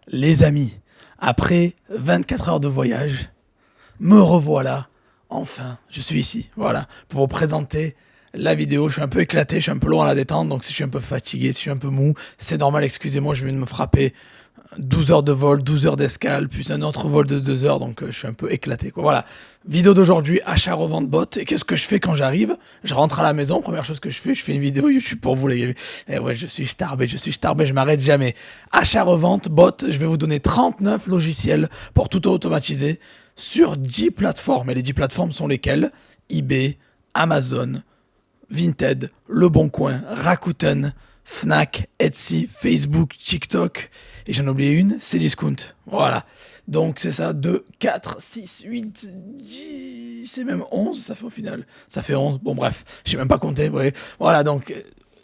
Les amis, après 24 heures de voyage, me revoilà, enfin, je suis ici, voilà, pour vous présenter la vidéo. Je suis un peu éclaté, je suis un peu loin à la détente, donc si je suis un peu fatigué, si je suis un peu mou, c'est normal, excusez-moi, je viens de me frapper 12 heures de vol, 12 heures d'escale, plus un autre vol de 2 heures, donc je suis un peu éclaté, quoi. Voilà, vidéo d'aujourd'hui, achat-revente bot. Et qu'est-ce que je fais quand j'arrive? Je rentre à la maison, première chose que je fais une vidéo YouTube pour vous, les gars. Et ouais, je suis starbé, je m'arrête jamais. Achat-revente bot, je vais vous donner 39 logiciels pour tout automatiser sur 10 plateformes. Et les 10 plateformes sont lesquelles? eBay, Amazon, Vinted, Le Bon Coin, Rakuten, Fnac, Etsy, Facebook, TikTok. Et j'en ai oublié une, c'est Discount. Voilà. Donc c'est ça, 2, 4, 6, 8, 10, c'est même 11, ça fait au final. Ça fait 11, bon bref, je sais même pas compter. Ouais. Voilà, donc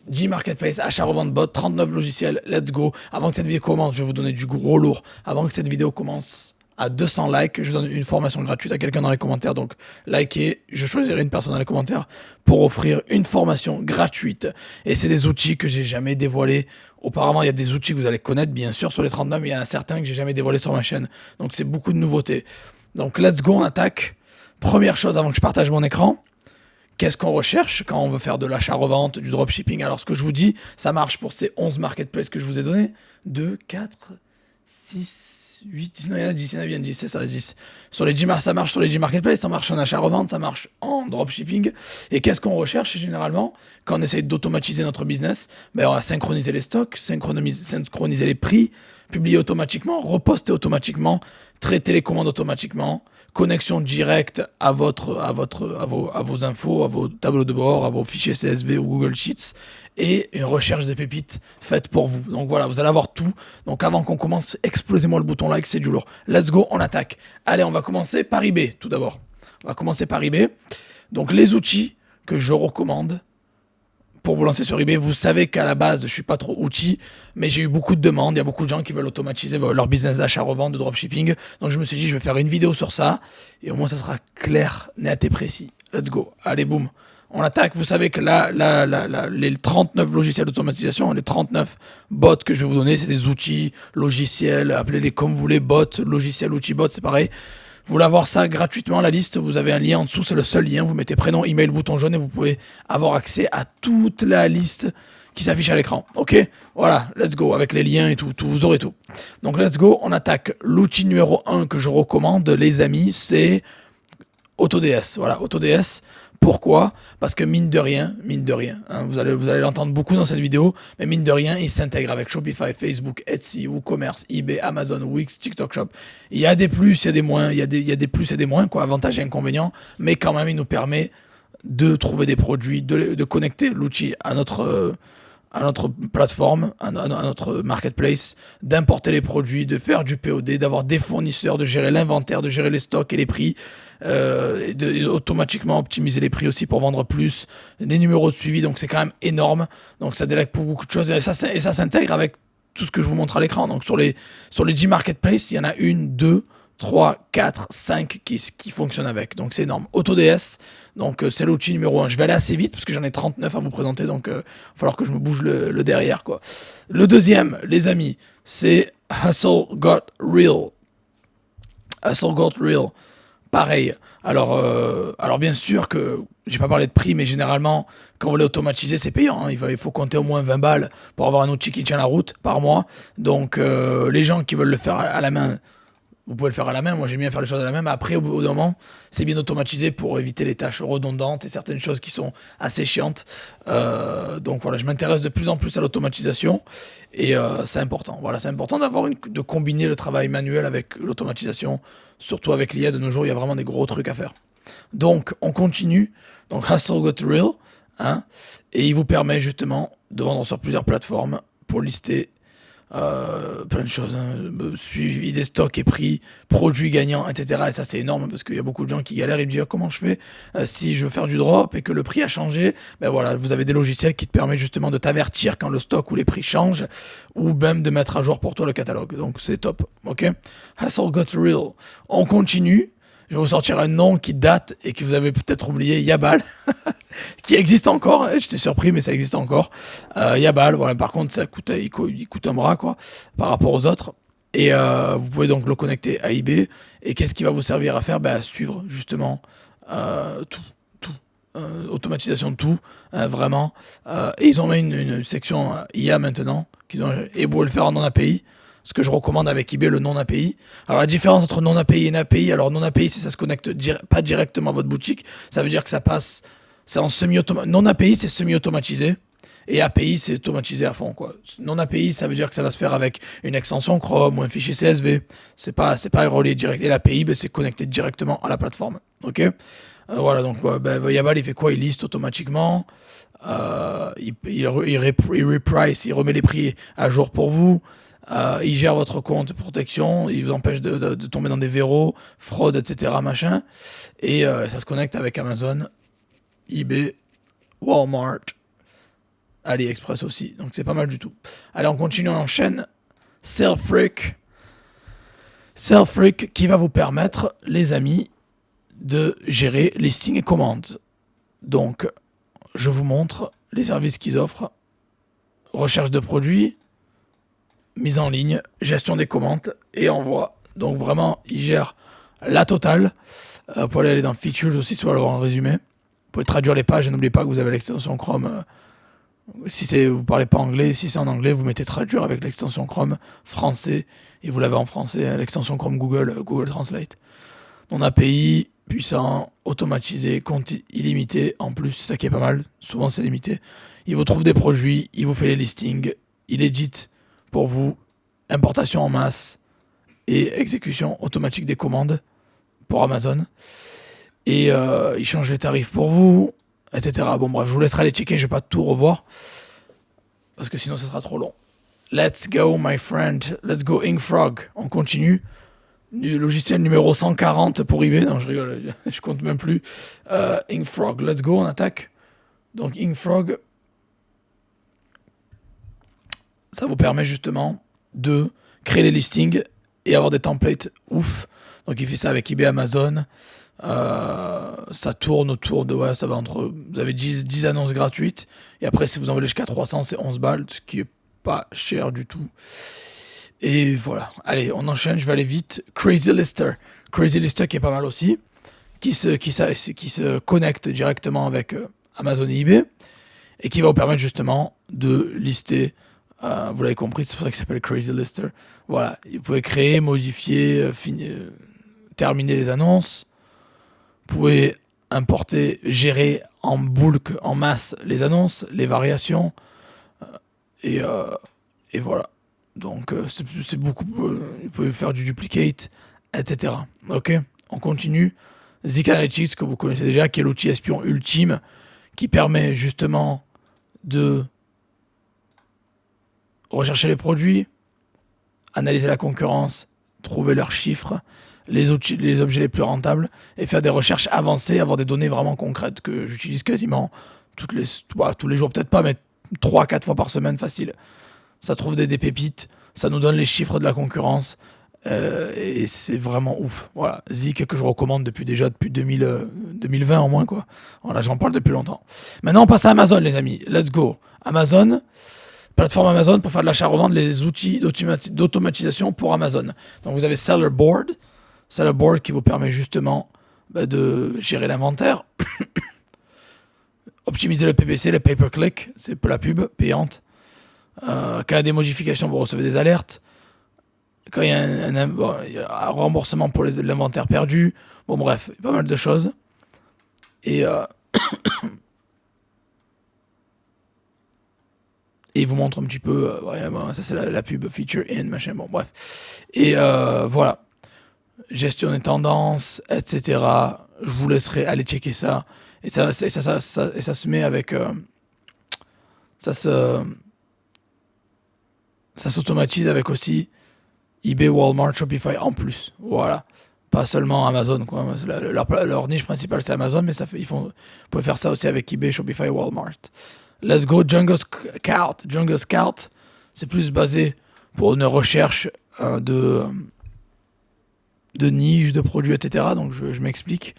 G-Marketplace, achat-revente bot, 39 logiciels, let's go. Avant que cette vidéo commence, je vais vous donner du gros lourd. Avant que cette vidéo commence à 200 likes, je donne une formation gratuite à quelqu'un dans les commentaires. Donc, likez, je choisirai une personne dans les commentaires pour offrir une formation gratuite. Et c'est des outils que j'ai jamais dévoilés. Auparavant, il y a des outils que vous allez connaître, bien sûr, sur les 39, mais il y en a certains que j'ai jamais dévoilés sur ma chaîne. Donc, c'est beaucoup de nouveautés. Donc, let's go, on attaque. Première chose, avant que je partage mon écran, qu'est-ce qu'on recherche quand on veut faire de l'achat-revente, du dropshipping? Alors, ce que je vous dis, ça marche pour ces 11 marketplaces que je vous ai donnés. 2, 4, 6, 8, 10, non, il y en a 10, il y en a bien 10, c'est ça, 10. Sur les 10 ça marche sur les 10 marketplaces, ça marche en achat-revente, ça marche en dropshipping. Et qu'est-ce qu'on recherche généralement quand on essaie d'automatiser notre business? Ben, on va synchroniser les stocks, synchroniser les prix, publier automatiquement, reposter automatiquement, traiter les commandes automatiquement, connexion directe à vos infos, à vos tableaux de bord, à vos fichiers CSV ou Google Sheets, et une recherche de pépites faite pour vous. Donc voilà, vous allez avoir tout. Donc avant qu'on commence, explosez-moi le bouton like, c'est du lourd. Let's go, on attaque. Allez, on va commencer par eBay, tout d'abord. On va commencer par eBay. Donc les outils que je recommande pour vous lancer sur eBay, vous savez qu'à la base, je suis pas trop outil, mais j'ai eu beaucoup de demandes. Il y a beaucoup de gens qui veulent automatiser leur business d'achat-revente, de dropshipping. Donc je me suis dit, je vais faire une vidéo sur ça, et au moins ça sera clair, net et précis. Let's go. Allez, boum. On attaque. Vous savez que là, les 39 logiciels d'automatisation, les 39 bots que je vais vous donner, c'est des outils, logiciels, appelez-les comme vous voulez, bots, logiciels, outils, bots, c'est pareil. Vous voulez avoir ça gratuitement, la liste, vous avez un lien en dessous, c'est le seul lien. Vous mettez prénom, email, bouton jaune et vous pouvez avoir accès à toute la liste qui s'affiche à l'écran. Ok? Voilà, let's go, avec les liens et tout, vous aurez tout. Donc let's go, on attaque. L'outil numéro 1 que je recommande, les amis, c'est AutoDS. Voilà, AutoDS. Pourquoi? Parce que mine de rien, hein, vous allez l'entendre beaucoup dans cette vidéo, mais mine de rien, il s'intègre avec Shopify, Facebook, Etsy, WooCommerce, eBay, Amazon, Wix, TikTok Shop. Il y a des plus, il y a des moins, il y a des plus et des moins, quoi, avantages et inconvénients, mais quand même, il nous permet de trouver des produits, de connecter l'outil à notre plateforme, à notre marketplace, d'importer les produits, de faire du POD, d'avoir des fournisseurs, de gérer l'inventaire, de gérer les stocks et les prix, et de automatiquement optimiser les prix aussi pour vendre plus, des numéros de suivi, donc c'est quand même énorme. Donc ça délègue pour beaucoup de choses et ça s'intègre avec tout ce que je vous montre à l'écran. Donc sur les 10 marketplaces, il y en a 1, 2, 3, 4, 5 qui fonctionnent avec. Donc c'est énorme. AutoDS, donc c'est l'outil numéro 1. Je vais aller assez vite parce que j'en ai 39 à vous présenter, donc il va falloir que je me bouge le derrière, quoi. Le deuxième, les amis, c'est Hustle Got Real. Hustle Got Real. Pareil. Alors bien sûr que j'ai pas parlé de prix, mais généralement, quand vous voulez automatiser, c'est payant, hein. Il faut compter au moins 20 balles pour avoir un outil qui tient la route par mois. Donc les gens qui veulent le faire à la main, vous pouvez le faire à la main. Moi, j'aime bien faire les choses à la main. Mais après, au bout d'un moment, c'est bien automatisé pour éviter les tâches redondantes et certaines choses qui sont assez chiantes. Donc voilà, je m'intéresse de plus en plus à l'automatisation et c'est important. Voilà, c'est important de combiner le travail manuel avec l'automatisation. Surtout avec l'IA de nos jours, il y a vraiment des gros trucs à faire. Donc, on continue. Donc, Hustle Got Real, hein, et il vous permet justement de vendre sur plusieurs plateformes pour lister plein de choses, hein, suivi des stocks et prix, produits gagnants, etc. Et ça c'est énorme parce qu'il y a beaucoup de gens qui galèrent et me disent comment je fais si je veux faire du drop et que le prix a changé. Ben voilà, vous avez des logiciels qui te permettent justement de t'avertir quand le stock ou les prix changent ou même de mettre à jour pour toi le catalogue. Donc c'est top, ok? Hustle Got Real. On continue. Je vais vous sortir un nom qui date et que vous avez peut-être oublié, Yabal, qui existe encore. J'étais surpris, mais ça existe encore. Yabal, voilà. Par contre, il coûte un bras, quoi, par rapport aux autres. Et vous pouvez donc le connecter à eBay. Et qu'est-ce qui va vous servir à faire? À suivre justement tout. Automatisation de tout, vraiment. Et ils ont mis une section IA maintenant, et vous pouvez le faire en non-API. Ce que je recommande avec eBay, le non-API. Alors la différence entre non-API et API, alors non-API, c'est ça se connecte pas directement à votre boutique. Ça veut dire que ça passe, c'est en semi-automatisé. Non-API, c'est semi-automatisé. Et API, c'est automatisé à fond, quoi. Non-API, ça veut dire que ça va se faire avec une extension Chrome ou un fichier CSV. C'est pas relié direct. Et l'API, c'est connecté directement à la plateforme. Ok? Voilà, donc Yabal, il fait quoi? Il liste automatiquement. Il reprice, il remet les prix à jour pour vous. Il gère votre compte de protection. Il vous empêche de tomber dans des verrous, fraude, etc. Machin. Et ça se connecte avec Amazon, eBay, Walmart, AliExpress aussi. Donc c'est pas mal du tout. Allez, on continue, on enchaîne. Sellfreak qui va vous permettre, les amis, de gérer listing et commandes. Donc, je vous montre les services qu'ils offrent. Recherche de produits, mise en ligne, gestion des commandes et envoi. Donc vraiment, ils gèrent la totale. Vous pouvez aller dans Features aussi, soit le résumé. Vous pouvez traduire les pages et n'oubliez pas que vous avez l'extension Chrome. Si vous parlez pas anglais, si c'est en anglais, vous mettez traduire avec l'extension Chrome français et vous l'avez en français, l'extension Chrome Google Translate. Non API, puissant, automatisé, compte illimité, en plus, c'est ça qui est pas mal, souvent c'est limité. Il vous trouve des produits, il vous fait les listings, il édite pour vous, importation en masse et exécution automatique des commandes pour Amazon. Et il change les tarifs pour vous, etc. Bon bref, je vous laisserai aller checker, je vais pas tout revoir, parce que sinon ça sera trop long. Let's go my friend, let's go Inkfrog, on continue. Logiciel numéro 140 pour eBay. Non, je rigole, je compte même plus. Inkfrog, let's go, on attaque. Donc Inkfrog, ça vous permet justement de créer les listings et avoir des templates ouf. Donc il fait ça avec eBay, Amazon. Ça tourne autour de... ça va entre... Vous avez 10 annonces gratuites. Et après, si vous en voulez jusqu'à 300, c'est 11 balles, ce qui est pas cher du tout. Et voilà, allez, on enchaîne, je vais aller vite. Crazy Lister qui est pas mal aussi, qui se connecte directement avec Amazon et eBay, et qui va vous permettre justement de lister, vous l'avez compris, c'est pour ça qu'il s'appelle Crazy Lister. Voilà, vous pouvez créer, modifier, terminer les annonces, vous pouvez importer, gérer en bulk, en masse, les annonces, les variations, et voilà. Donc c'est beaucoup, vous pouvez faire du duplicate, etc. Ok, on continue. Zik Analytics, que vous connaissez déjà, qui est l'outil espion ultime, qui permet justement de rechercher les produits, analyser la concurrence, trouver leurs chiffres, les objets les plus rentables, et faire des recherches avancées, avoir des données vraiment concrètes que j'utilise quasiment tous les jours, peut-être pas, mais 3-4 fois par semaine facile. Ça trouve des pépites, ça nous donne les chiffres de la concurrence, et c'est vraiment ouf. Voilà, Zik que je recommande depuis 2020 au moins, quoi. Voilà, j'en parle depuis longtemps. Maintenant on passe à Amazon, les amis, let's go. Amazon, plateforme Amazon pour faire de l'achat-revente, les outils d'automatisation pour Amazon. Donc vous avez Seller Board qui vous permet justement de gérer l'inventaire, optimiser le PPC, le pay-per-click, c'est pour la pub payante. Quand il y a des modifications, vous recevez des alertes. Quand il y a un remboursement pour l'inventaire perdu. Bon bref, pas mal de choses. Et il vous montre un petit peu, ça c'est la pub feature in, machin, bon bref. Et voilà. Gestion des tendances, etc. Je vous laisserai aller checker ça. Et ça se met avec... ça s'automatise avec aussi eBay, Walmart, Shopify en plus. Voilà. Pas seulement Amazon, quoi. Leur niche principale, c'est Amazon, mais vous pouvez faire ça aussi avec eBay, Shopify, Walmart. Let's go, Jungle Scout. Jungle Scout, c'est plus basé pour une recherche de niches, de produits, etc. Donc, je m'explique.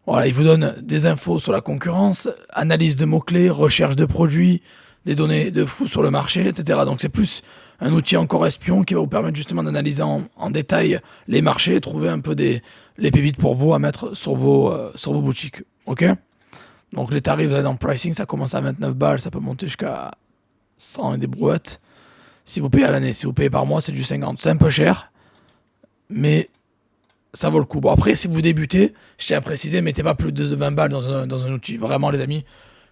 Voilà, il vous donne des infos sur la concurrence, analyse de mots-clés, recherche de produits, des données de fou sur le marché, etc. Donc c'est plus un outil encore espion qui va vous permettre justement d'analyser en détail les marchés et trouver un peu les pépites pour vous à mettre sur vos boutiques. Ok? Donc les tarifs dans le pricing, ça commence à 29 balles, ça peut monter jusqu'à 100 et des brouettes. Si vous payez à l'année, si vous payez par mois, c'est du 50. C'est un peu cher, mais ça vaut le coup. Bon, après, si vous débutez, je tiens à préciser, mettez pas plus de 20 balles dans un outil. Vraiment, les amis,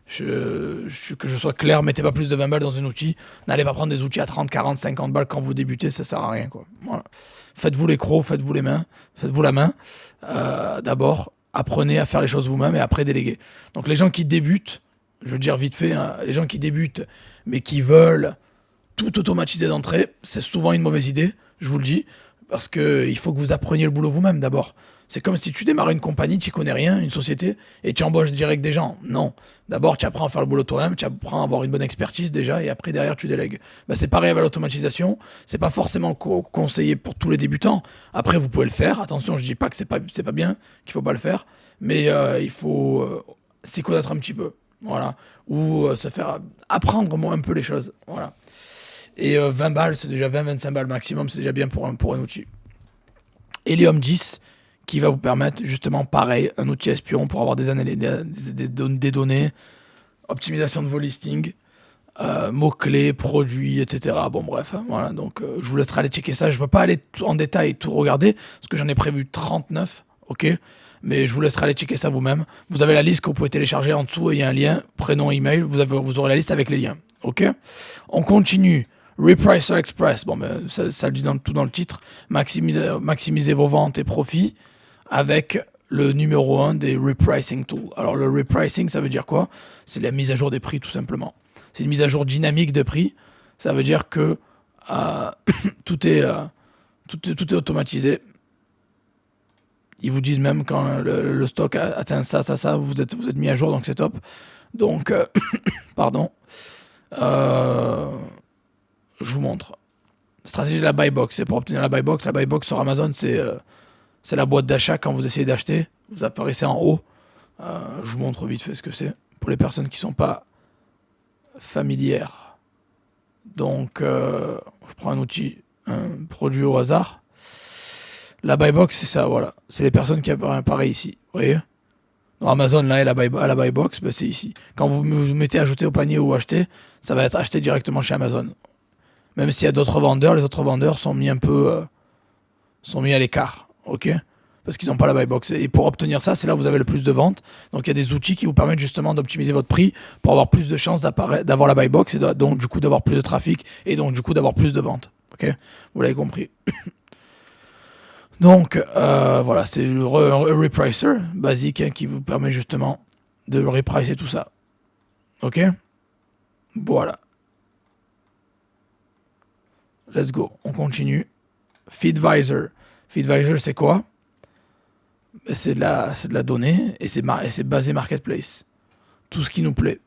que je sois clair, mettez pas plus de 20 balles dans un outil. N'allez pas prendre des outils à 30, 40, 50 balles quand vous débutez, ça sert à rien, quoi. Voilà. Faites-vous les crocs, faites-vous la main. D'abord, apprenez à faire les choses vous-même et après déléguer. Donc les gens qui débutent, je veux dire vite fait, hein, les gens qui débutent mais qui veulent tout automatiser d'entrée, c'est souvent une mauvaise idée, je vous le dis, parce qu'il faut que vous appreniez le boulot vous-même d'abord. C'est comme si tu démarrais une compagnie, tu connais rien, une société, et tu embauches direct des gens. Non. D'abord, tu apprends à faire le boulot toi-même, tu apprends à avoir une bonne expertise déjà, et après, derrière, tu délègues. Ben, c'est pareil avec l'automatisation. C'est pas forcément conseillé pour tous les débutants. Après, vous pouvez le faire. Attention, je dis pas que c'est pas bien, qu'il faut pas le faire, mais il faut s'y connaître un petit peu. Voilà. Ou se faire apprendre un peu les choses. Voilà. Et 20 balles, c'est déjà 20-25 balles maximum, c'est déjà bien pour un outil. Helium 10, qui va vous permettre justement pareil, un outil espion pour avoir des données, optimisation de vos listings, mots-clés, produits, etc. Bon bref, hein, voilà, donc je vous laisserai aller checker ça. Je ne vais pas aller en détail tout regarder, parce que j'en ai prévu 39, ok, mais je vous laisserai aller checker ça vous-même. Vous avez la liste que vous pouvez télécharger en dessous, et il y a un lien, prénom, email, vous aurez la liste avec les liens, ok. On continue. Repricer Express, bon ben, ça le dit tout dans le titre, maximiser vos ventes et profits avec le numéro 1 des repricing tools. Alors le repricing, ça veut dire quoi? C'est la mise à jour des prix tout simplement. C'est une mise à jour dynamique de prix, ça veut dire que tout est automatisé. Ils vous disent même quand le stock atteint ça, vous êtes mis à jour, donc c'est top. Donc, pardon. Je vous montre. Stratégie de la buy box. C'est pour obtenir la buy box. La buy box sur Amazon, c'est la boîte d'achat quand vous essayez d'acheter. Vous apparaissez en haut. Je vous montre vite fait ce que c'est. Pour les personnes qui ne sont pas familières. Donc, je prends un produit au hasard. La buy box, c'est ça, voilà. C'est les personnes qui apparaissent ici. Vous voyez? Dans Amazon, là, et la buy box, ben, c'est ici. Quand vous mettez ajouter au panier ou acheter, ça va être acheté directement chez Amazon. Même s'il y a d'autres vendeurs, les autres vendeurs sont mis à l'écart, ok? Parce qu'ils n'ont pas la buy box. Et pour obtenir ça, c'est là où vous avez le plus de ventes. Donc il y a des outils qui vous permettent justement d'optimiser votre prix pour avoir plus de chances d'avoir la buy box et donc du coup d'avoir plus de trafic et donc du coup d'avoir plus de ventes, ok? Vous l'avez compris. Donc voilà, c'est le repricer basique hein, qui vous permet justement de repricer tout ça, ok? Voilà. Let's go, on continue. Feedvisor. Feedvisor, c'est quoi? C'est de la donnée et c'est basé marketplace. Tout ce qui nous plaît.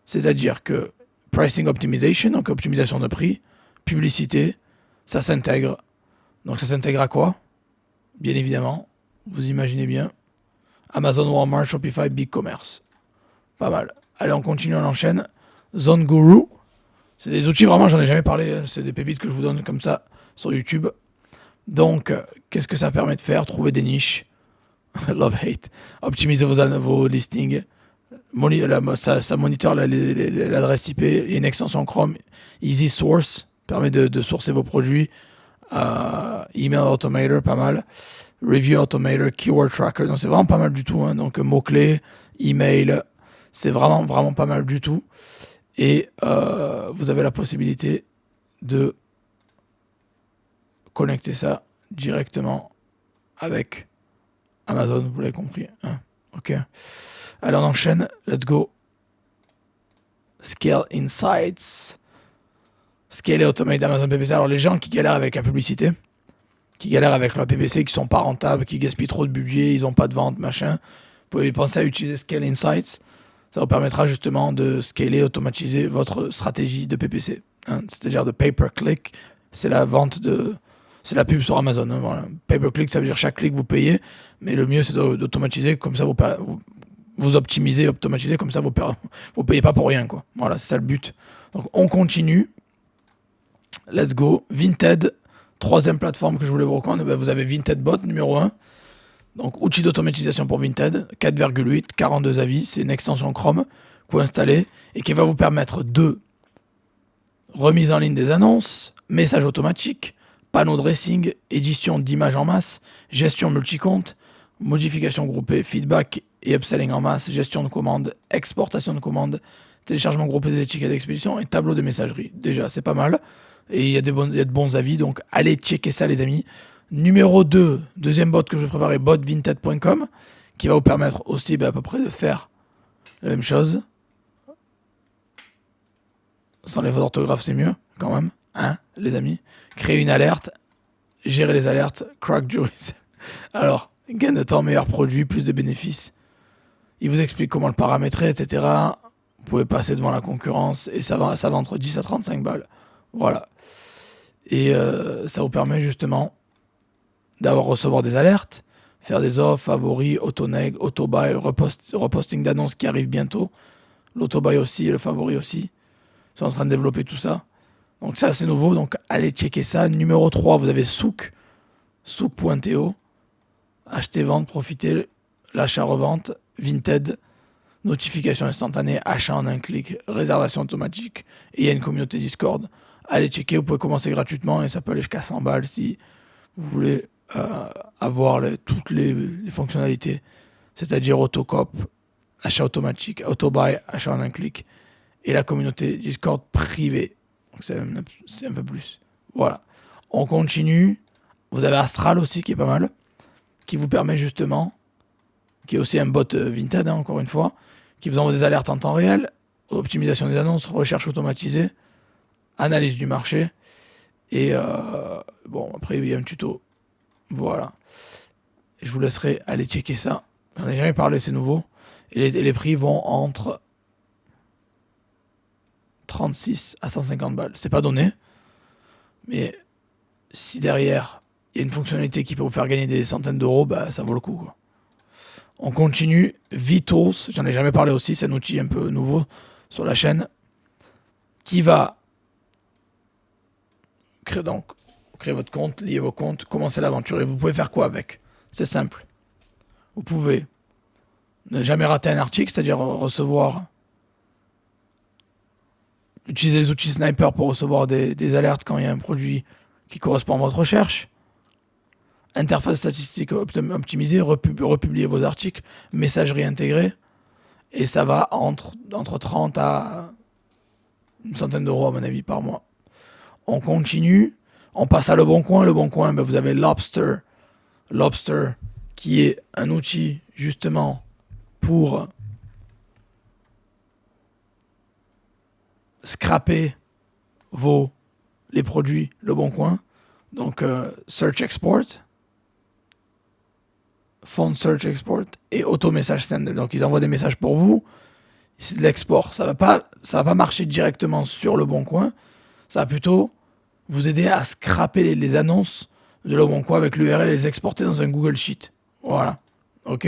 C'est-à-dire que pricing optimization, donc optimisation de prix, publicité, ça s'intègre. Donc ça s'intègre à quoi? Bien évidemment, vous imaginez bien. Amazon, Walmart, Shopify, BigCommerce. Pas mal. Allez, on continue, on enchaîne. Zone Guru. C'est des outils, vraiment, j'en ai jamais parlé. C'est des pépites que je vous donne comme ça sur YouTube. Donc, qu'est-ce que ça permet de faire? Trouver des niches. Love, hate. Optimiser vos listings. Ça moniteur l'adresse IP. Il y a une extension Chrome. Easy Source. Permet de sourcer vos produits. Email Automator, pas mal. Review Automator. Keyword Tracker. Donc, c'est vraiment pas mal du tout. Hein. Donc, mots-clés. Email. C'est vraiment, vraiment pas mal du tout. Et vous avez la possibilité de connecter ça directement avec Amazon, vous l'avez compris. Hein, ok. Allez, on enchaîne. Let's go. Scale Insights. Scale et Automate Amazon PPC. Alors, les gens qui galèrent avec la publicité, qui galèrent avec leur PPC, qui sont pas rentables, qui gaspillent trop de budget, ils n'ont pas de vente, machin, vous pouvez penser à utiliser Scale Insights. Ça vous permettra justement de scaler, automatiser votre stratégie de PPC. Hein, c'est-à-dire de pay-per-click. C'est la vente c'est la pub sur Amazon. Hein, voilà. Pay-per-click, ça veut dire chaque clic vous payez. Mais le mieux, c'est d'automatiser. Comme ça, vous optimisez, automatisez. Comme ça, vous payez pas pour rien, quoi. Voilà, c'est ça le but. Donc, on continue. let's go. Vinted, troisième plateforme que je voulais vous recommander, ben, vous avez Vinted Bot numéro 1. Donc, outil d'automatisation pour Vinted, 4,8, 42 avis. C'est une extension Chrome que vous installez et qui va vous permettre de remise en ligne des annonces, messages automatiques, panneaux dressing, édition d'images en masse, gestion multicompte, modification groupée, feedback et upselling en masse, gestion de commandes, exportation de commandes, téléchargement groupé des étiquettes d'expédition et tableau de messagerie. Déjà, c'est pas mal. Et il y a de bons avis, donc allez checker ça, les amis. Numéro 2, deuxième bot que je vais préparer, botvinted.com, qui va vous permettre aussi à peu près de faire la même chose. Sans les fautes d'orthographe, c'est mieux, quand même, hein, les amis. Créer une alerte, gérer les alertes, crack juries. Alors, gain de temps, meilleur produit, plus de bénéfices. Il vous explique comment le paramétrer, etc. Vous pouvez passer devant la concurrence et ça va entre 10 à 35 balles. Voilà. Et ça vous permet justement recevoir des alertes, faire des offres, favoris, auto-neg, auto-buy, reposting d'annonces qui arrivent bientôt. L'auto-buy aussi et le favori aussi. Ils sont en train de développer tout ça. Donc ça, c'est nouveau. Donc allez checker ça. Numéro 3, vous avez Souk. Souk.to. Acheter, vendre, profiter. L'achat-revente. Vinted. Notification instantanée. Achat en un clic. Réservation automatique. Et il y a une communauté Discord. Allez checker. Vous pouvez commencer gratuitement. Et ça peut aller jusqu'à 100 balles si vous voulez avoir toutes les fonctionnalités. C'est-à-dire autocop, achat automatique, auto-buy, achat en un clic. Et la communauté Discord privée. Donc c'est un peu plus. Voilà. On continue. Vous avez Astral aussi qui est pas mal. Qui vous permet justement, qui est aussi un bot Vinted, hein, encore une fois, qui vous envoie des alertes en temps réel, optimisation des annonces, recherche automatisée, analyse du marché. Et bon, après il y a un tuto. Voilà. Je vous laisserai aller checker ça. J'en ai jamais parlé, c'est nouveau. Et les prix vont entre 36 à 150 balles. C'est pas donné. Mais si derrière, il y a une fonctionnalité qui peut vous faire gagner des centaines d'euros, bah, ça vaut le coup, quoi. On continue. Vitos, j'en ai jamais parlé aussi. C'est un outil un peu nouveau sur la chaîne qui va créer votre compte, lier vos comptes, commencer l'aventure. Et vous pouvez faire quoi avec? C'est simple. Vous pouvez ne jamais rater un article, c'est-à-dire recevoir... Utiliser les outils Sniper pour recevoir des alertes quand il y a un produit qui correspond à votre recherche. Interface statistique optimisée, republier vos articles, messagerie intégrée. Et ça va entre 30 à une centaine d'euros à mon avis par mois. On continue. On passe à Le Bon Coin. Le Bon Coin, ben vous avez Lobster. Lobster, qui est un outil justement pour scraper les produits Le Bon Coin. Donc Search Export, Phone Search Export et Auto Message Sender. Donc ils envoient des messages pour vous. C'est de l'export. Ça va pas marcher directement sur Le Bon Coin. Ça va plutôt vous aider à scraper les annonces de Le Bon Coin avec l'URL et les exporter dans un Google Sheet. Voilà. Ok.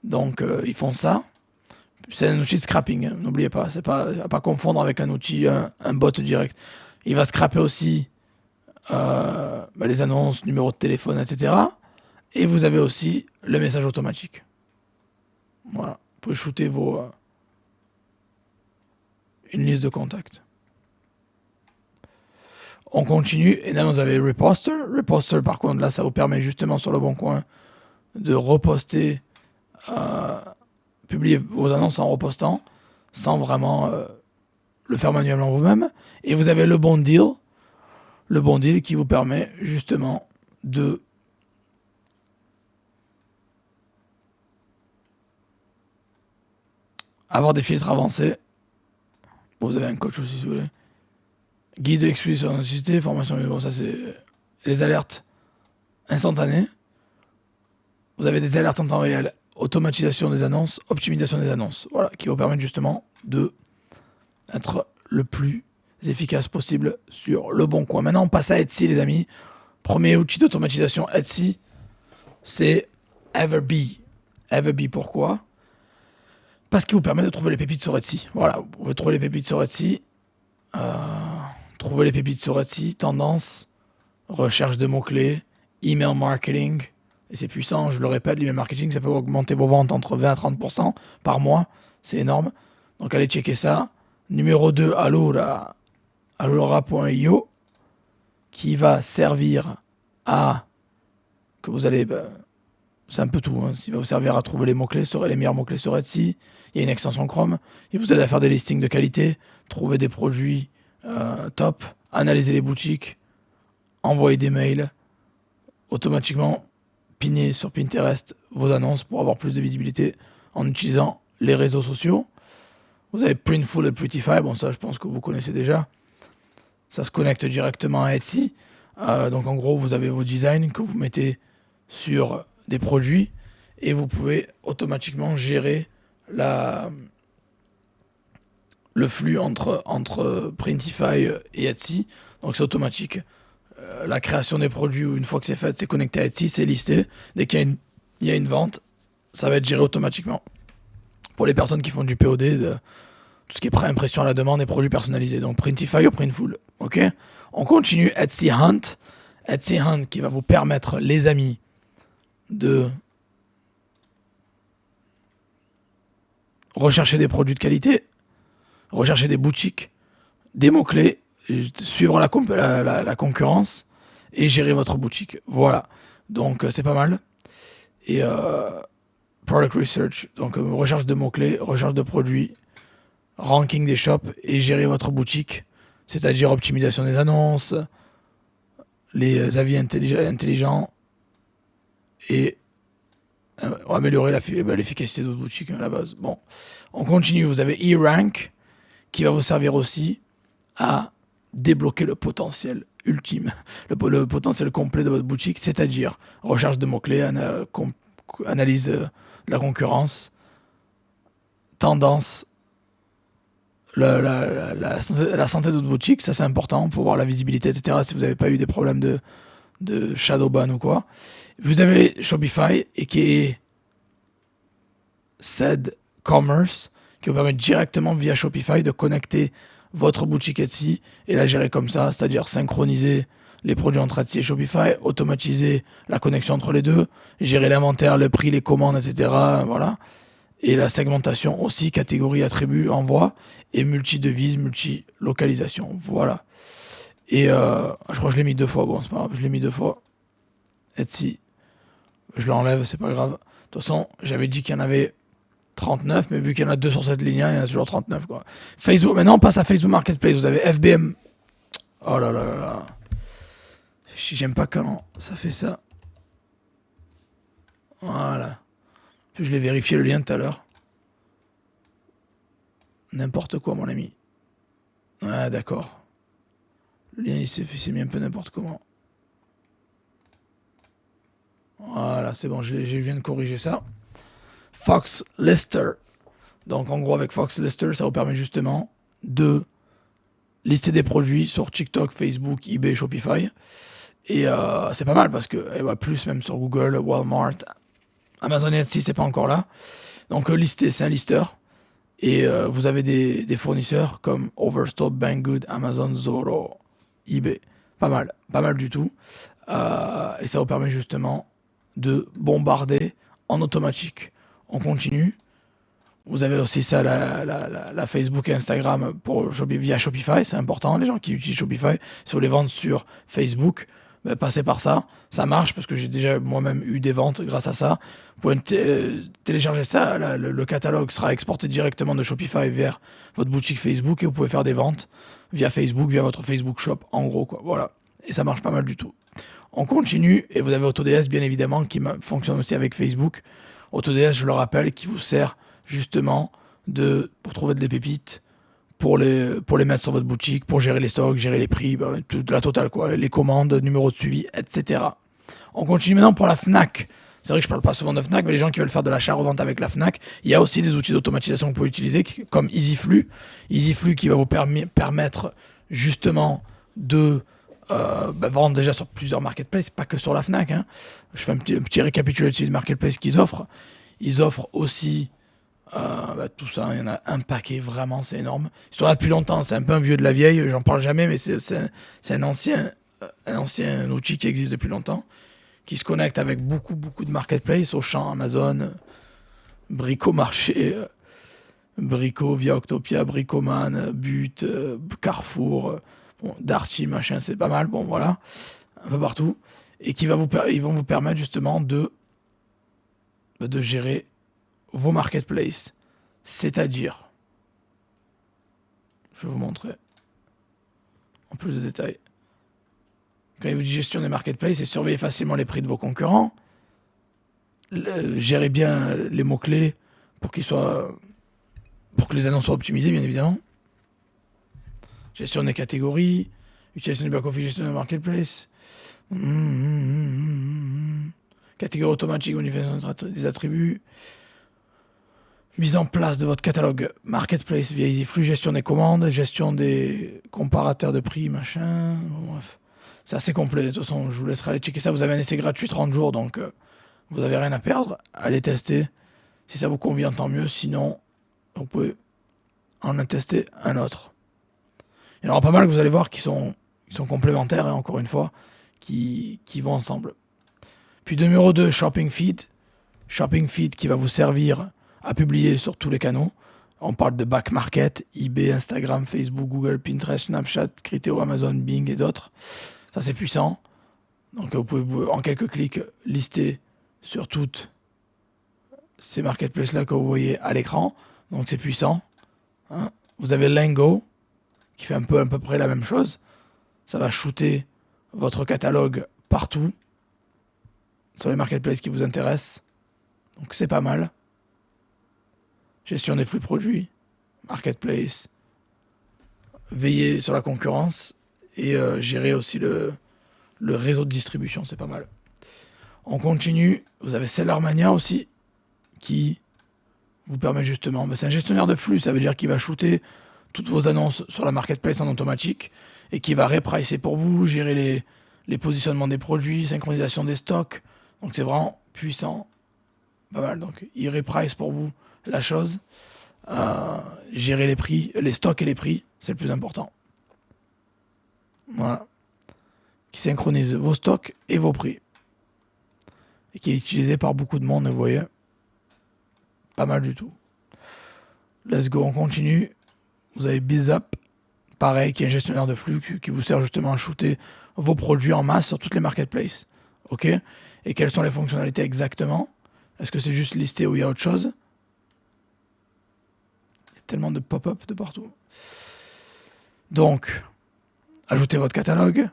Donc ils font ça. C'est un outil de scrapping, hein. N'oubliez pas. C'est pas à pas confondre avec un outil, un bot direct. Il va scraper aussi les annonces, numéro de téléphone, etc. Et vous avez aussi le message automatique. Voilà. Vous pouvez shooter une liste de contacts. On continue. Et là, vous avez Reposter. Reposter, par contre, là, ça vous permet justement sur Le Bon Coin de reposter, publier vos annonces en repostant, sans vraiment le faire manuellement vous-même. Et vous avez Le Bon Deal. Le Bon Deal qui vous permet justement de avoir des filtres avancés. Vous avez un coach aussi si vous voulez. Guide exclu sur la nécessité, formation, bon, ça c'est les alertes instantanées. Vous avez des alertes en temps réel, automatisation des annonces, optimisation des annonces. Voilà, qui vous permettent justement de être le plus efficace possible sur Le Bon Coin. Maintenant, on passe à Etsy, les amis. Premier outil d'automatisation Etsy, c'est Everbee. Everbee, pourquoi? Parce qu'il vous permet de trouver les pépites sur Etsy. Voilà, vous pouvez trouver les pépites sur Etsy. trouver les pépites sur Etsy, tendance, recherche de mots-clés, email marketing. Et c'est puissant, je le répète, l'email marketing, ça peut augmenter vos ventes entre 20 à 30% par mois. C'est énorme. Donc allez checker ça. Numéro 2, Allura.io, qui va servir à... que vous allez... c'est un peu tout. Hein. Il va vous servir à trouver les mots-clés, les meilleurs mots-clés sur Etsy. Il y a une extension Chrome. Il vous aide à faire des listings de qualité, trouver des produits top, analyser les boutiques, envoyer des mails, automatiquement piner sur Pinterest vos annonces pour avoir plus de visibilité en utilisant les réseaux sociaux. Vous avez Printful et Prettify. Bon, ça, je pense que vous connaissez déjà. Ça se connecte directement à Etsy. Donc, en gros, vous avez vos designs que vous mettez sur des produits et vous pouvez automatiquement gérer le flux entre Printify et Etsy. Donc c'est automatique. La création des produits, une fois que c'est fait, c'est connecté à Etsy, c'est listé. Dès qu'il y a une vente, ça va être géré automatiquement. Pour les personnes qui font du POD, tout ce qui est pré-impression à la demande et produits personnalisés. Donc Printify ou Printful. Ok. On continue. Etsy Hunt. Etsy Hunt qui va vous permettre, les amis, de rechercher des produits de qualité, rechercher des boutiques, des mots-clés, suivre la concurrence et gérer votre boutique. Voilà. Donc c'est pas mal. Et product research, donc recherche de mots-clés, recherche de produits, ranking des shops et gérer votre boutique, c'est-à-dire optimisation des annonces, les avis intelligents et améliorer l'efficacité de votre boutique à la base. Bon, on continue. Vous avez eRank qui va vous servir aussi à débloquer le potentiel ultime, le potentiel complet de votre boutique, c'est-à-dire recherche de mots-clés, analyse de la concurrence, tendance, la santé de votre boutique, ça c'est important pour voir la visibilité, etc. Si vous n'avez pas eu des problèmes de shadow ban ou quoi. Vous avez Shopify et qui est Said Commerce qui vous permet directement via Shopify de connecter votre boutique Etsy et la gérer comme ça, c'est-à-dire synchroniser les produits entre Etsy et Shopify, automatiser la connexion entre les deux, gérer l'inventaire, le prix, les commandes, etc. Voilà. Et la segmentation aussi, catégorie, attributs, envoi, et multi-devises, multi-localisation. Voilà. Et je crois que je l'ai mis 2 fois. Bon, c'est pas grave, je l'ai mis 2 fois. Etsy. Je l'enlève, c'est pas grave. De toute façon, j'avais dit qu'il y en avait 39, mais vu qu'il y en a 2 sur cette ligne, il y en a toujours 39, quoi. Facebook, maintenant on passe à Facebook Marketplace. Vous avez FBM. Oh là là là là. J'aime pas quand ça fait ça. Voilà. Puis je l'ai vérifié le lien tout à l'heure. N'importe quoi, mon ami. Ah, d'accord. Le lien, il s'est mis un peu n'importe comment. Voilà, c'est bon, je viens de corriger ça. Fox Lister. Donc, en gros, avec Fox Lister, ça vous permet justement de lister des produits sur TikTok, Facebook, eBay, Shopify. Et c'est pas mal parce que va plus même sur Google, Walmart, Amazon et Etsy, c'est pas encore là. Donc, lister, c'est un lister. Et vous avez des fournisseurs comme Overstock, Banggood, Amazon, Zoro, eBay. Pas mal du tout. Et ça vous permet justement de bombarder en automatique. On continue. Vous avez aussi ça, la Facebook et Instagram via Shopify. C'est important, les gens qui utilisent Shopify. Si vous les vendez sur Facebook, passez par ça. Ça marche parce que j'ai déjà moi-même eu des ventes grâce à ça. Vous pouvez télécharger ça. Le catalogue sera exporté directement de Shopify vers votre boutique Facebook et vous pouvez faire des ventes via Facebook, via votre Facebook Shop, en gros, quoi. Voilà. Et ça marche pas mal du tout. On continue et vous avez AutoDS, bien évidemment, qui fonctionne aussi avec Facebook. AutoDS, je le rappelle, qui vous sert justement pour trouver des pépites, pour les mettre sur votre boutique, pour gérer les stocks, gérer les prix, toute la totale, quoi, les commandes, numéro de suivi, etc. On continue maintenant pour la Fnac. C'est vrai que je parle pas souvent de Fnac, mais les gens qui veulent faire de l'achat-revente avec la Fnac, il y a aussi des outils d'automatisation que vous pouvez utiliser, comme EasyFlux. EasyFlux qui va vous permettre justement de vendre déjà sur plusieurs marketplaces, pas que sur la Fnac. Hein. Je fais un petit récapitulatif des marketplaces qu'ils offrent. Ils offrent aussi Tout ça, il y en a un paquet, vraiment, c'est énorme. Ils sont là depuis longtemps, c'est un peu un vieux de la vieille, j'en parle jamais, mais c'est un ancien outil qui existe depuis longtemps, qui se connecte avec beaucoup de marketplaces, Auchan, Amazon, Bricomarché, Brico via Octopia, Bricoman, But, Carrefour, bon, Darty, machin, c'est pas mal, bon voilà, un peu partout, et ils vont vous permettre justement de gérer vos marketplaces, c'est-à-dire, je vais vous montrer en plus de détails. Quand il vous dit gestion des marketplaces, c'est surveiller facilement les prix de vos concurrents, gérer bien les mots-clés pour que les annonces soient optimisées, bien évidemment. Gestion des catégories, utilisation du back-office, gestion des marketplaces. Catégorie automatique, manipulation des attributs. Mise en place de votre catalogue marketplace via EasyFlux, gestion des commandes, gestion des comparateurs de prix, machin. Bon, bref, c'est assez complet. De toute façon, je vous laisserai aller checker ça. Vous avez un essai gratuit 30 jours, donc vous n'avez rien à perdre. Allez tester. Si ça vous convient, tant mieux. Sinon, vous pouvez en tester un autre. Il y en aura pas mal que vous allez voir qui sont complémentaires, hein, encore une fois, qui vont ensemble. Puis numéro 2, Shopping Feed. Shopping Feed qui va vous servir à publier sur tous les canaux. On parle de back market, eBay, Instagram, Facebook, Google, Pinterest, Snapchat, Criteo, Amazon, Bing et d'autres. Ça, c'est puissant. Donc, vous pouvez en quelques clics lister sur toutes ces marketplaces-là que vous voyez à l'écran. Donc, c'est puissant. Hein. Vous avez Lango qui fait à peu près la même chose. Ça va shooter votre catalogue partout sur les marketplaces qui vous intéressent. Donc, c'est pas mal. Gestion des flux produits, marketplace, veiller sur la concurrence et gérer aussi le réseau de distribution, c'est pas mal. On continue, vous avez Sellermania aussi, qui vous permet justement, c'est un gestionnaire de flux, ça veut dire qu'il va shooter toutes vos annonces sur la marketplace en automatique et qui va repricer pour vous, gérer les positionnements des produits, synchronisation des stocks, donc c'est vraiment puissant, pas mal, donc il reprice pour vous la chose, gérer les prix, les stocks et les prix, c'est le plus important. Voilà. Qui synchronise vos stocks et vos prix. Et qui est utilisé par beaucoup de monde, vous voyez. Pas mal du tout. Let's go, on continue. Vous avez BizUp, pareil, qui est un gestionnaire de flux qui vous sert justement à shooter vos produits en masse sur toutes les marketplaces. Ok. Et quelles sont les fonctionnalités exactement? Est-ce que c'est juste listé ou il y a autre chose? Tellement de pop-up de partout. Donc, ajoutez votre catalogue.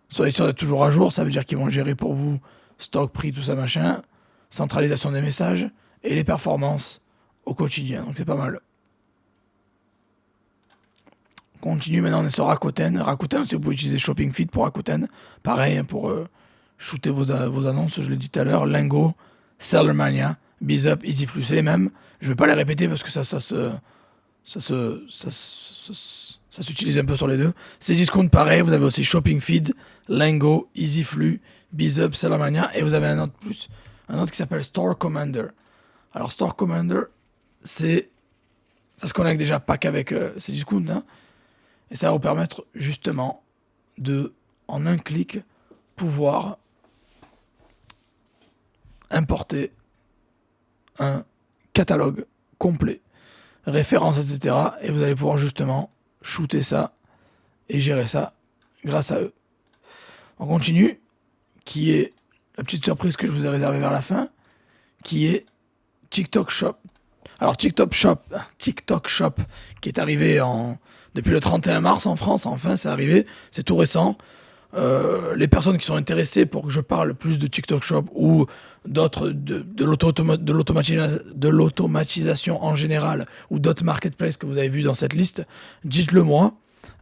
Soyez sûr d'être toujours à jour. Ça veut dire qu'ils vont gérer pour vous stock, prix, tout ça, machin. Centralisation des messages et les performances au quotidien. Donc, c'est pas mal. On continue. Maintenant, on est sur Rakuten. Rakuten, aussi, vous pouvez utiliser Shopping Feed pour Rakuten. Pareil, hein, pour shooter vos annonces. Je l'ai dit tout à l'heure. Lango, Sellermania, BizUp, EasyFlux, c'est les mêmes. Je vais pas les répéter parce que ça s'utilise un peu sur les deux. C'est Discount, pareil. Vous avez aussi Shopping Feed, Lango, EasyFlux, BizUp, Sellermania. Et vous avez un autre qui s'appelle Store Commander. Alors, Store Commander, ça se connecte déjà pas qu'avec ces Discount, hein, et ça va vous permettre justement de, en un clic, pouvoir importer un catalogue complet, références, etc. Et vous allez pouvoir justement shooter ça et gérer ça grâce à eux. On continue, qui est la petite surprise que je vous ai réservée vers la fin, qui est TikTok Shop. Alors TikTok Shop, qui est arrivé depuis le 31 mars en France, enfin c'est arrivé, c'est tout récent. Les personnes qui sont intéressées pour que je parle plus de TikTok Shop ou d'autres, de l'automatisation en général ou d'autres marketplaces que vous avez vus dans cette liste, dites-le moi.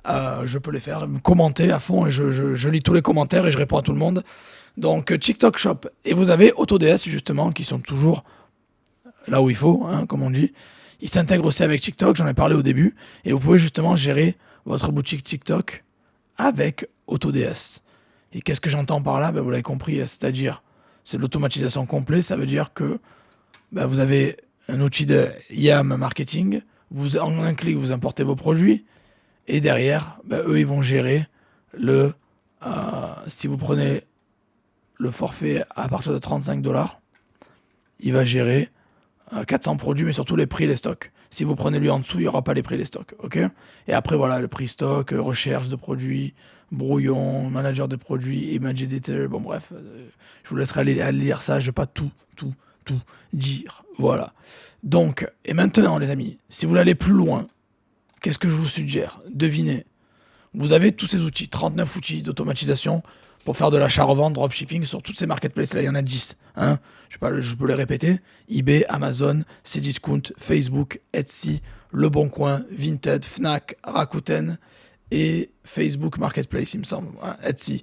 Je peux les faire, commentez à fond et je lis tous les commentaires et je réponds à tout le monde. Donc TikTok Shop. Et vous avez AutoDS justement qui sont toujours là où il faut, hein, comme on dit. Ils s'intègrent aussi avec TikTok, j'en ai parlé au début. Et vous pouvez justement gérer votre boutique TikTok avec AutoDS. Et qu'est-ce que j'entends par là? Vous l'avez compris, c'est-à-dire c'est de l'automatisation complète. Ça veut dire que vous avez un outil de YAM marketing. Vous, en un clic, vous importez vos produits. Et derrière, eux, ils vont gérer le... si vous prenez le forfait à partir de 35$, il va gérer 400 produits, mais surtout les prix et les stocks. Si vous prenez lui en dessous, il n'y aura pas les prix et les stocks. Ok. Et après, voilà, le prix stock, recherche de produits, brouillon, manager de produits, image editor. Bon, bref, je vous laisserai aller lire ça. Je ne vais pas tout dire. Voilà. Donc, et maintenant, les amis, si vous voulez aller plus loin, qu'est-ce que je vous suggère? Devinez. Vous avez tous ces outils, 39 outils d'automatisation pour faire de l'achat-revente, dropshipping sur toutes ces marketplaces. Là, il y en a 10. Hein, je peux les répéter. eBay, Amazon, Cdiscount, Facebook, Etsy, Le Bon Coin, Vinted, Fnac, Rakuten et Facebook Marketplace, il me semble. Hein, Etsy.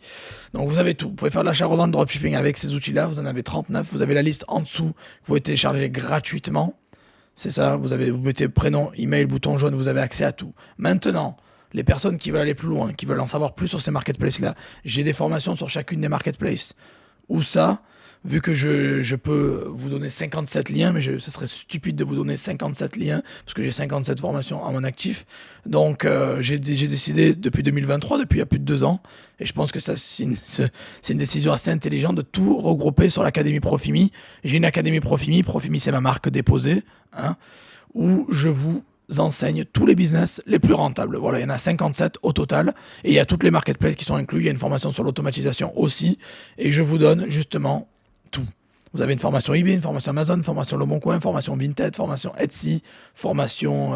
Donc vous avez tout. Vous pouvez faire de l'achat-revente, dropshipping avec ces outils-là. Vous en avez 39. Vous avez la liste en dessous que vous pouvez télécharger gratuitement. C'est ça. Vous mettez prénom, email, bouton jaune. Vous avez accès à tout. Maintenant, les personnes qui veulent aller plus loin, qui veulent en savoir plus sur ces marketplaces-là, j'ai des formations sur chacune des marketplaces. Où ça, vu que je peux vous donner 57 liens, mais ce serait stupide de vous donner 57 liens, parce que j'ai 57 formations à mon actif. Donc j'ai décidé depuis 2023, depuis il y a plus de 2 ans, et je pense que ça c'est une décision assez intelligente de tout regrouper sur l'Académie Profimi. J'ai une Académie Profimi, Profimi c'est ma marque déposée, hein, où je vous enseigne tous les business les plus rentables. Voilà, il y en a 57 au total, et il y a toutes les marketplaces qui sont inclus. Il y a une formation sur l'automatisation aussi, et je vous donne justement tout. Vous avez une formation eBay, une formation Amazon, une formation Le Bon Coin, une formation Vinted, formation Etsy, formation...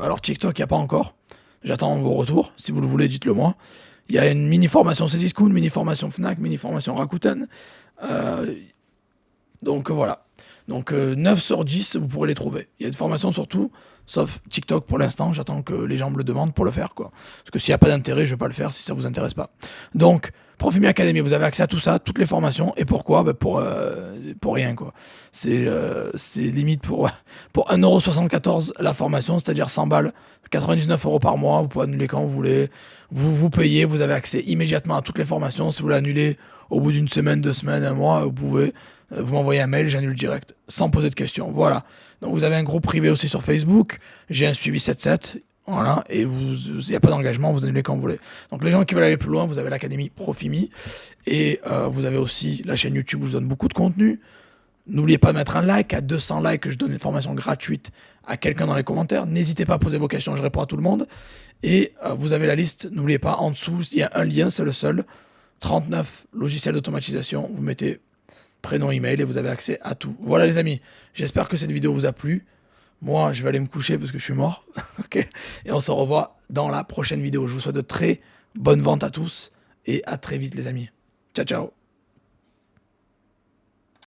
alors TikTok, il n'y a pas encore. J'attends vos retours. Si vous le voulez, dites-le moi. Il y a une mini-formation Cdiscount, mini-formation Fnac, mini-formation Rakuten. Donc voilà. Donc 9 sur 10, vous pourrez les trouver. Il y a des formations sur tout, sauf TikTok pour l'instant. J'attends que les gens me le demandent pour le faire, quoi. Parce que s'il n'y a pas d'intérêt, je ne vais pas le faire si ça ne vous intéresse pas. Donc, Profimi Academy, vous avez accès à tout ça, toutes les formations. Et pourquoi? Pour rien, quoi. C'est limite pour 1,74€ la formation, c'est-à-dire 100 balles, 99€ par mois. Vous pouvez annuler quand vous voulez. Vous payez, vous avez accès immédiatement à toutes les formations. Si vous voulez annuler au bout d'une semaine, 2 semaines, 1 mois, vous pouvez. Vous m'envoyez un mail, j'annule direct, sans poser de questions. Voilà. Donc vous avez un groupe privé aussi sur Facebook. J'ai un suivi 7-7. Voilà. Et il n'y a pas d'engagement, vous annulez quand vous voulez. Donc les gens qui veulent aller plus loin, vous avez l'Académie Profimi. Et vous avez aussi la chaîne YouTube où je donne beaucoup de contenu. N'oubliez pas de mettre un like. À 200 likes, je donne une formation gratuite à quelqu'un dans les commentaires. N'hésitez pas à poser vos questions, je réponds à tout le monde. Et vous avez la liste, n'oubliez pas, en dessous, il y a un lien, c'est le seul. 39 logiciels d'automatisation. Vous mettez prénom, email et vous avez accès à tout. Voilà les amis, j'espère que cette vidéo vous a plu. Moi, je vais aller me coucher parce que je suis mort. Okay, et on se revoit dans la prochaine vidéo. Je vous souhaite de très bonnes ventes à tous et à très vite les amis. Ciao, ciao.